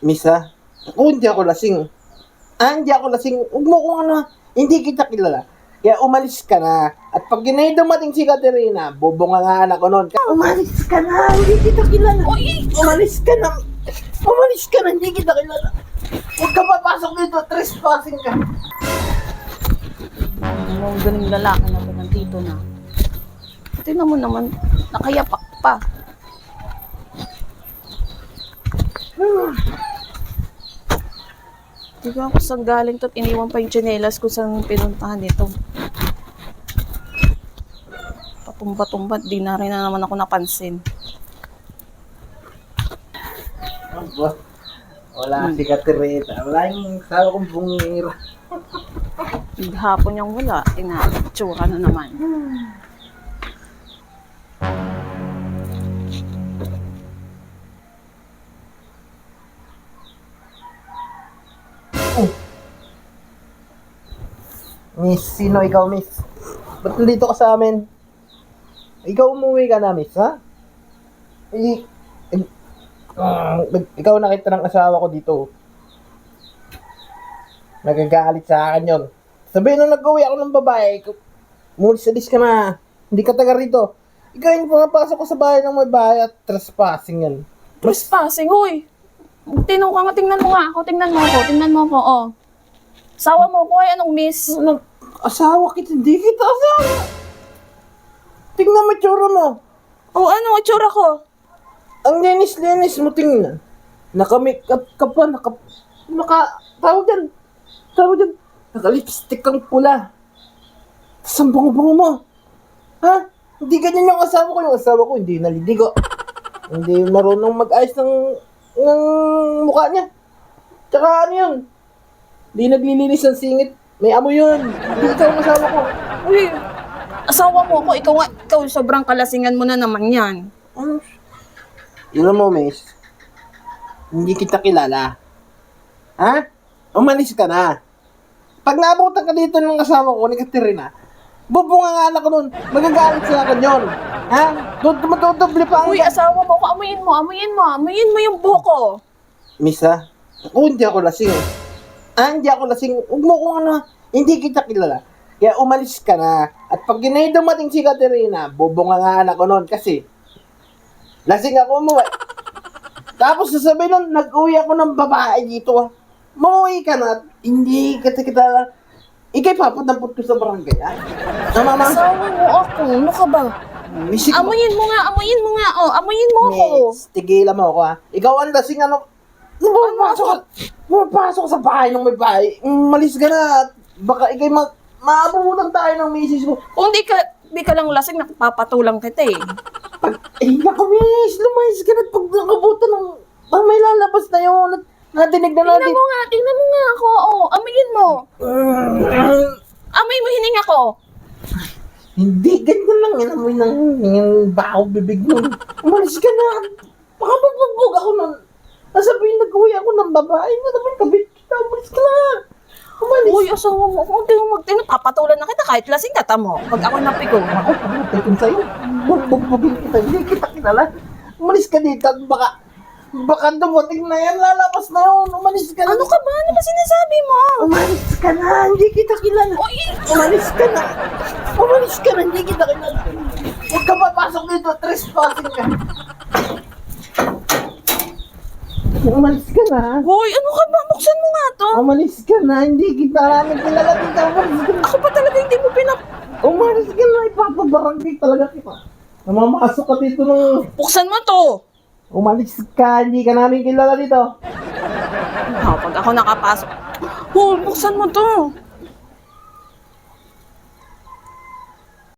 Misa, ako hindi ako lasing. Hindi ako lasing. Huwag mo kung ano, hindi kita kilala. Kaya umalis ka na. At pag ginay dumating si Katerina, bubungangaan ako noon. Umalis ka na, hindi kita kilala. Umalis ka na. Umalis ka na, hindi kita kilala. Huwag ka papasok dito, trespassing ka. Ang galing lalaki naman nandito na. Tingnan mo naman, nakayapak pa. Di ba ako saan galing to at iniwan pa yung tsinelas ko saan pinuntahan nito. Patumba-tumba, di na rin na naman ako napansin. Wala si Katerina. Wala yung sabi kong bungira. Hapon niyang wala, itsura na naman. Miss, sino ikaw, miss? Ba't nandito ka sa amin? Ikaw umuwi ka na, miss, ha? Ikaw nakita ng asawa ko dito. Nagagalit sa akin yon. Sabihin nung nag-uwi ako ng babae, mulis-alis ka na. Hindi ka taga rito. Ikaw yung pumapasok ko sa bahay ng may bahay at trespassing yan. Trespassing, huy! Tinong ka nga, tingnan mo nga ako, tingnan mo ako, oh. Sawa mo ko, ay anong miss? Asawa kita, hindi kita asawa. Tingnan mo itsura mo. Oh, ano, itsura ko? Ang linis-linis mo tingnan. Naka-makeup ka pa, tawag dyan, naka-lipstick kang pula. Tas ang bango-bango mo. Ha? Hindi ganyan yung asawa ko hindi naliligo. Hindi marunong mag-ayos ng mukha niya. Tsaka ano yun, hindi naglilinis ng singit. May amoy yun. Hindi ikaw ang asawa ko. Uy, asawa mo ko, ikaw sobrang kalasingan mo na naman yan. Ano? Alam mo, miss, hindi kita kilala. Ha? Umalis ka na. Pag nabutan ka dito ng asawa ko ni Katerina, bubungangaan ako nun. Magagalit sa akin yun. Ha? Doble pa ang... Uy, asawa mo ko, amuyin mo yung buhok ko. Miss, ha? Ako hindi ako lasing. Hindi ako lasing. Huwag mo kung ano, hindi kita kilala. Kaya umalis ka na. At pag ginay dumating si Katerina, bubungangaan ako nun kasi lasing ako umuwi. Tapos sasabihin nun, nag-uwi ako ng babae dito. Mauwi ka na at hindi kita kilala. Ikay papadampot ko sa barangay, ha? Tama, ma? Asawa mo ako, ano ka ba? Misik mo. Amuyin mo nga, oh, amuyin mo ako. Miss, tigilan mo ako, ha? Ikaw ang lasing ano. Pumapasok ka sa bahay ng may bahay. Malis ka na. Baka ikay maabutan tayo ng misis mo. Kung di ka lang lasing, nakapapatulang kita eh. Naku, miss, lumayas ka na pag nakabutan ng may lalabas na yun. Natinig na natin. Tingnan mo nga ako, oh, amuyin mo. Amoy mo hininga ko. Hindi, ganyan lang yan. Amoy ng baho bibig mo. Umalis ka na. Baka magbugbog ako nun. Nasabihin, nag-uwi ako ng babae. Ano naman, kabit kita. Umalis ka na. Umalis. Uy, asawa mo, kung di mo papatulan na kita kahit lasing ka mo. Pag ako napigo. Ako, pagkatikin sa'yo. Bugbugin kita. Hindi kita kilala. Umalis ka dito at baka dumating na yan. Lalabas na yun. Umalis ka na. Ano ka ba? Ano ba sinasabi mo? Umalis ka na. Hindi kita kilala. Uy, Umalis ka na. Umalis ka na. Hindi kita kilala. Huwag ka papasok dito. Trespassing ka. Umalis ka na. Hoy, ano ka ba? Buksan mo nga to. Umalis ka na. Hindi kita namin kilala dito. Umalis ka na. Ako pa talaga hindi mo Umalis ka na. Ipapabarangay talaga kita. Namamasok ka dito ng... Buksan mo to. Umalis ka. Hindi ka namin kilala dito. Pag ako nakapasok. Hoy, buksan mo to.